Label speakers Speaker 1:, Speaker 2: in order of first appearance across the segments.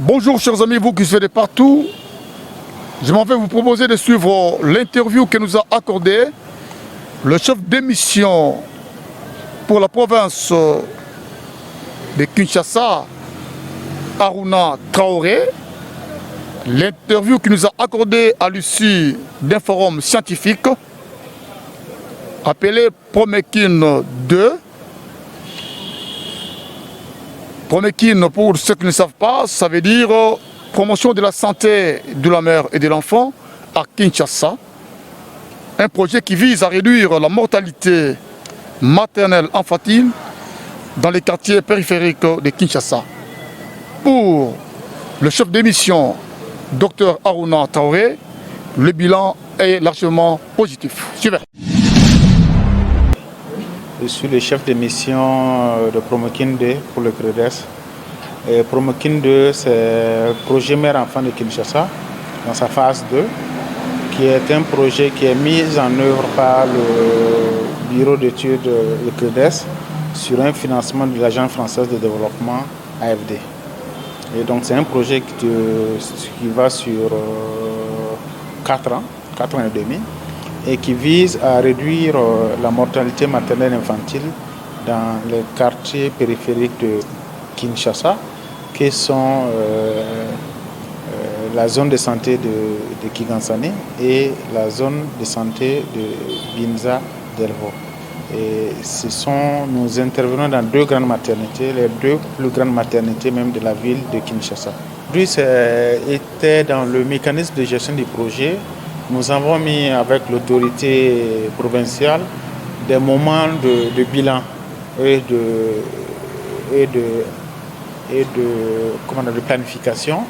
Speaker 1: Bonjour chers amis, vous qui suivez partout. Je m'en vais vous proposer de suivre l'interview que nous a accordé le chef d'émission pour la province de Kinshasa, Aruna Traoré. L'interview qu'il nous a accordé à l'issue d'un forum scientifique appelé Promekine 2. Promekine, pour ceux qui ne savent pas, ça veut dire promotion de la santé de la mère et de l'enfant à Kinshasa. Un projet qui vise à réduire la mortalité maternelle infantile dans les quartiers périphériques de Kinshasa. Pour le chef d'émission, Dr Aruna Traoré, le bilan est largement positif. Suivez.
Speaker 2: Je suis le chef de mission de Promekine 2 pour le CREDES. Promekine 2, c'est le projet mère-enfant de Kinshasa, dans sa phase 2, qui est un projet qui est mis en œuvre par le bureau d'études du CREDES sur un financement de l'Agence française de développement AFD. Et donc c'est un projet qui va sur 4 ans et demi, et qui vise à réduire la mortalité maternelle infantile dans les quartiers périphériques de Kinshasa, qui sont la zone de santé de Kigansane et la zone de santé de Binza Delvo. Et nous intervenons dans 2 grandes maternités, les 2 plus grandes maternités même de la ville de Kinshasa. Lui, était dans le mécanisme de gestion du projet. Nous avons mis avec l'autorité provinciale des moments de bilan et de planification.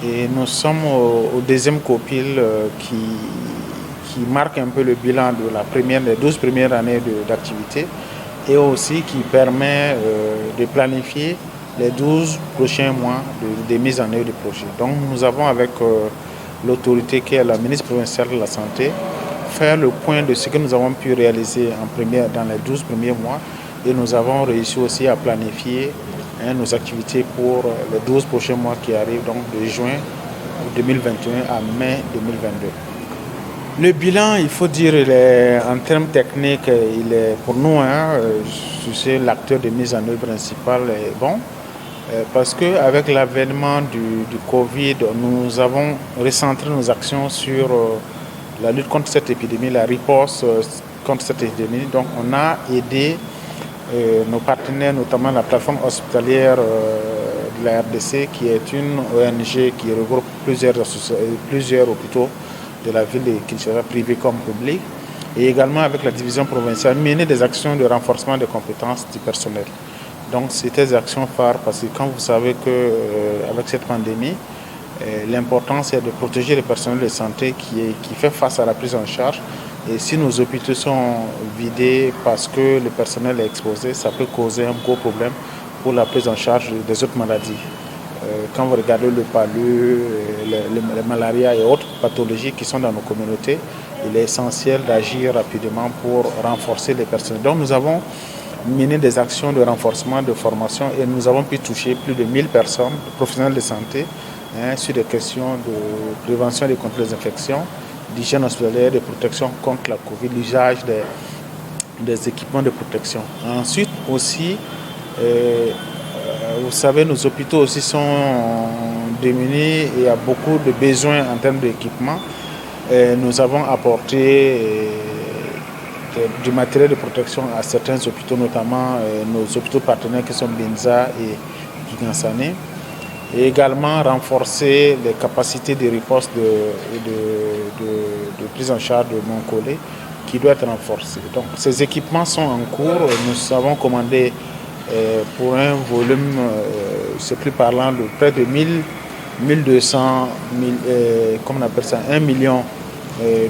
Speaker 2: Et nous sommes au 2e copil qui marque un peu le bilan des 12 premières années d'activité et aussi qui permet de planifier les 12 prochains mois de mise en œuvre du projet. Donc nous avons avec l'autorité qui est la ministre provinciale de la Santé, faire le point de ce que nous avons pu réaliser dans les 12 premiers mois, et nous avons réussi aussi à planifier nos activités pour les 12 prochains mois qui arrivent, donc de juin 2021 à mai 2022. Le bilan, il faut dire, en termes techniques, il est pour nous, c'est l'acteur de mise en œuvre principal est bon. Parce qu'avec l'avènement du Covid, nous avons recentré nos actions sur la lutte contre cette épidémie, la riposte contre cette épidémie. Donc on a aidé nos partenaires, notamment la plateforme hospitalière de la RDC, qui est une ONG qui regroupe plusieurs hôpitaux de la ville de Kinshasa, privés comme publics, et également avec la division provinciale, mener des actions de renforcement des compétences du personnel. Donc c'était des actions phares parce que quand vous savez qu'avec cette pandémie, l'important c'est de protéger le personnel de santé qui fait face à la prise en charge. Et si nos hôpitaux sont vidés parce que le personnel est exposé, ça peut causer un gros problème pour la prise en charge des autres maladies. Quand vous regardez le palu, les malaria et autres pathologies qui sont dans nos communautés, il est essentiel d'agir rapidement pour renforcer les personnels. Donc nous avons mené des actions de renforcement, de formation, et nous avons pu toucher plus de 1000 personnes, professionnels de santé, sur des questions de prévention et contre les infections, d'hygiène hospitalière, de protection contre la Covid, l'usage des équipements de protection. Ensuite aussi, vous savez, nos hôpitaux aussi sont démunis et il y a beaucoup de besoins en termes d'équipement. Nous avons apporté du matériel de protection à certains hôpitaux, notamment nos hôpitaux partenaires qui sont Binza et Kigansane, et également renforcer les capacités de riposte de prise en charge de Moncolé qui doit être renforcée. Donc ces équipements sont en cours. Nous avons commandé pour un volume, c'est plus parlant, de près de 1200, comment on appelle ça, 1 million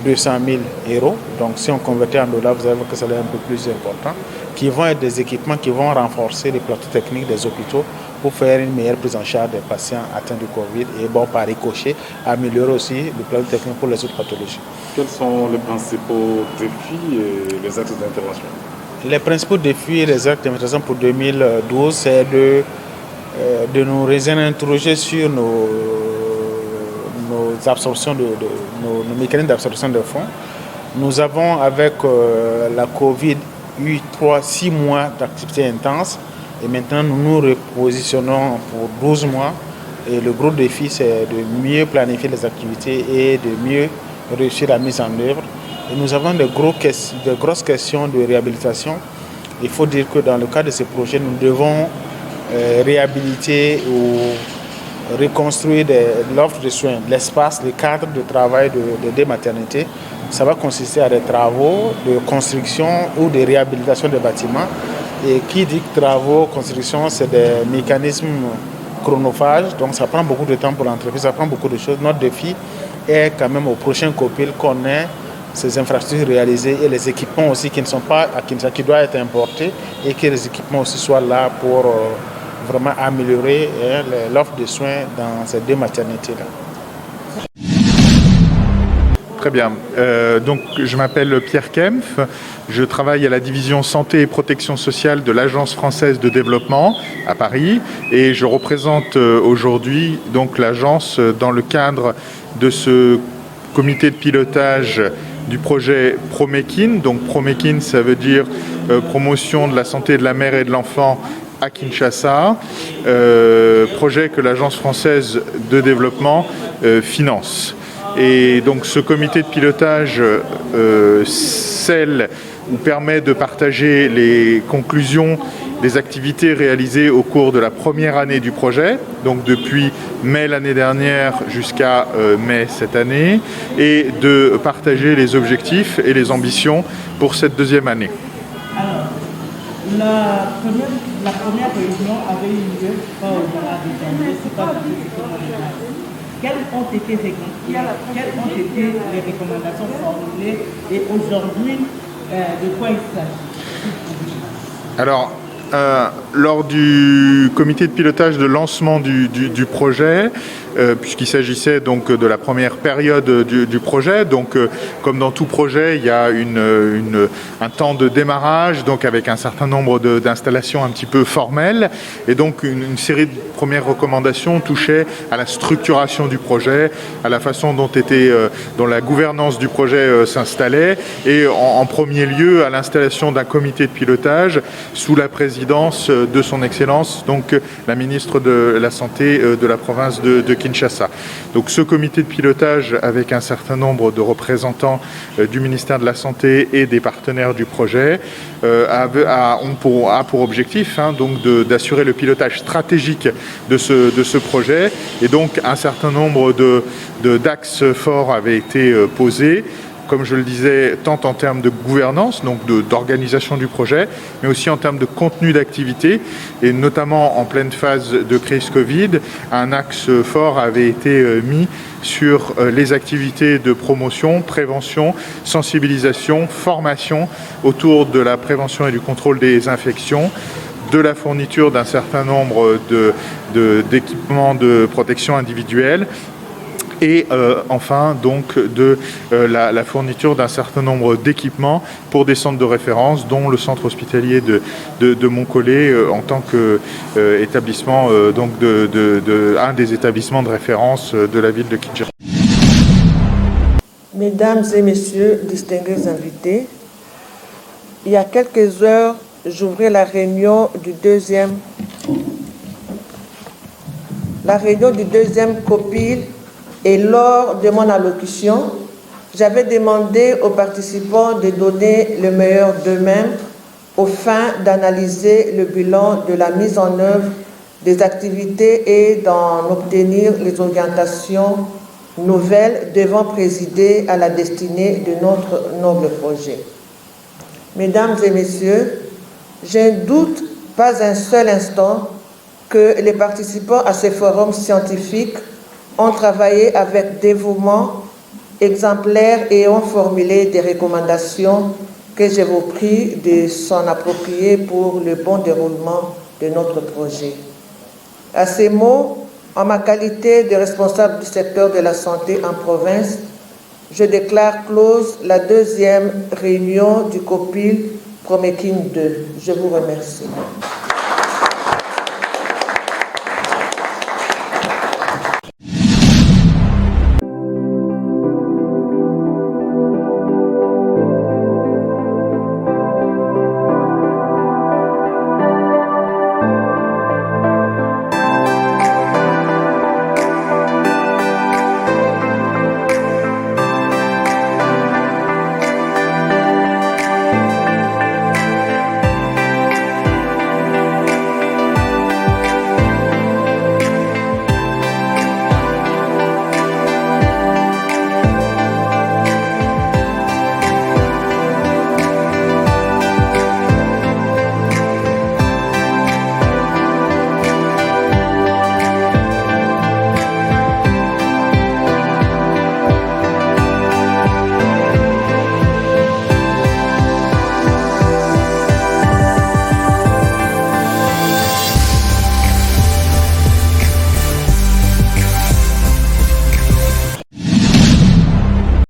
Speaker 2: 200 000 euros. Donc si on convertit en dollars, vous allez voir que ça est un peu plus important, qui vont être des équipements qui vont renforcer les plateaux techniques des hôpitaux pour faire une meilleure prise en charge des patients atteints de Covid et par ricochet, améliorer aussi le plateau technique pour les autres pathologies.
Speaker 3: Quels sont les principaux défis et les axes d'intervention?
Speaker 2: Les principaux défis et les actes d'intervention pour 2012, c'est de de nous réinterroger sur nos absorptions, nos mécanismes d'absorption de fonds. Nous avons, avec la Covid, eu 6 mois d'activité intense et maintenant nous nous repositionnons pour 12 mois. Et le gros défi, c'est de mieux planifier les activités et de mieux réussir la mise en œuvre. Et nous avons de grosses questions de réhabilitation. Il faut dire que dans le cadre de ces projets, nous devons réhabiliter ou reconstruire l'offre de soins, l'espace, le cadre de travail des maternités. Ça va consister à des travaux de construction ou de réhabilitation des bâtiments. Et qui dit travaux, construction, c'est des mécanismes chronophages, donc ça prend beaucoup de temps pour l'entreprise, ça prend beaucoup de choses. Notre défi est quand même au prochain COPIL qu'on ait ces infrastructures réalisées et les équipements aussi qui ne sont pas à Kinshasa, qui doivent être importés et que les équipements aussi soient là pour vraiment améliorer l'offre de soins dans ces 2 maternités-là.
Speaker 4: Très bien. Donc, je m'appelle Pierre Kempf. Je travaille à la division santé et protection sociale de l'Agence française de développement à Paris et je représente aujourd'hui donc l'agence dans le cadre de ce comité de pilotage du projet ProMaking. Donc ProMaking, ça veut dire promotion de la santé de la mère et de l'enfant à Kinshasa, projet que l'Agence française de développement finance. Et donc ce comité de pilotage scelle ou permet de partager les conclusions des activités réalisées au cours de la première année du projet, donc depuis mai l'année dernière jusqu'à mai cette année, et de partager les objectifs et les ambitions pour cette 2e année.
Speaker 5: Alors, la première réunion avait eu lieu au-delà des janvier, c'est pas dans ce. Quelles ont été les recommandations formulées et aujourd'hui, de quoi il s'agit?
Speaker 4: Alors, lors du comité de pilotage de lancement du projet, puisqu'il s'agissait donc de la première période du projet, donc comme dans tout projet, il y a un temps de démarrage, donc avec un certain nombre d'installations un petit peu formelles, et donc une série de premières recommandations touchaient à la structuration du projet, à la façon dont la gouvernance du projet s'installait, et en premier lieu à l'installation d'un comité de pilotage sous la présidence de son Excellence, donc la ministre de la Santé de la province de Kinshasa. Donc ce comité de pilotage avec un certain nombre de représentants du ministère de la Santé et des partenaires du projet a pour objectif donc d'assurer le pilotage stratégique de ce projet, et donc un certain nombre d'axes forts avaient été posés, comme je le disais, tant en termes de gouvernance, donc d'organisation du projet, mais aussi en termes de contenu d'activité, et notamment en pleine phase de crise Covid, un axe fort avait été mis sur les activités de promotion, prévention, sensibilisation, formation autour de la prévention et du contrôle des infections, de la fourniture d'un certain nombre d'équipements de protection individuelle, et enfin donc de la fourniture d'un certain nombre d'équipements pour des centres de référence, dont le centre hospitalier de Moncolé en tant qu'établissement, donc un des établissements de référence de la ville de Kinshasa.
Speaker 5: Mesdames et messieurs, distingués invités, il y a quelques heures, j'ouvrais la réunion du deuxième COPIL. Et lors de mon allocution, j'avais demandé aux participants de donner le meilleur d'eux-mêmes aux fins d'analyser le bilan de la mise en œuvre des activités et d'en obtenir les orientations nouvelles devant présider à la destinée de notre noble projet. Mesdames et messieurs, je ne doute pas un seul instant que les participants à ce forum scientifique ont travaillé avec dévouement exemplaire et ont formulé des recommandations que je vous prie de s'en approprier pour le bon déroulement de notre projet. À ces mots, en ma qualité de responsable du secteur de la santé en province, je déclare close la 2e réunion du COPIL ProMaking 2. Je vous remercie.